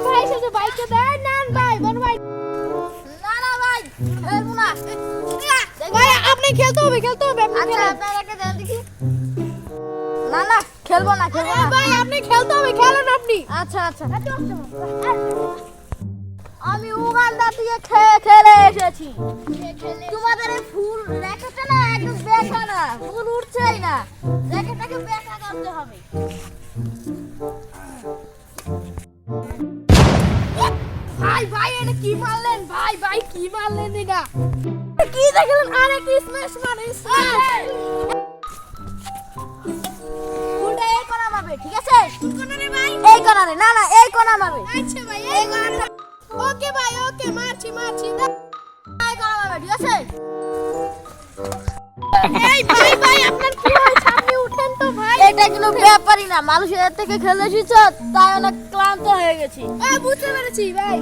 ভাই এসেছে বাইকে দেন নেন ভাই বড় ভাই না না ভাই খেলবো না। ভাই আপনি খেলতে হবে আপনি আচ্ছা খেলেন। আপনাকে দেন দেখি। না না খেলবো না খেলবো না। ভাই আপনি খেলতে হবে খেলেন আপনি। আচ্ছা আচ্ছা আমি উগান্ডা থেকে খেলে এসেছি। তোমাদের এই ফুল র্যাকেটটা না একদম বেকা না, ফুল উঠছেই না, র্যাকেটটাকে বেকা করতে হবে। ভাই ভাই এটা কি মারলেন ভাই ভাই কি মারলেন এটা কি দেখলেন আরে কি স্ম্যাশ মানে স্ম্যাশ ফুলটা এই কোণা মারবে ঠিক আছে? কোন রে ভাই এই কোণা রে, না না এই কোণা মারবে। আচ্ছা ভাই এই কোন ওকে ভাই ওকে মারছি এই কোণা মারবে ঠিক আছে? এই ভাই ভাই আপনার কি হয়েছে আপনি উঠেন তো ভাই এটা কিন্তু ব্যাপারই না, মানুষের থেকে খেলে এসেছ তাই অনেক ক্লান্ত হয়ে গেছি। বুঝতে পেরেছি ভাই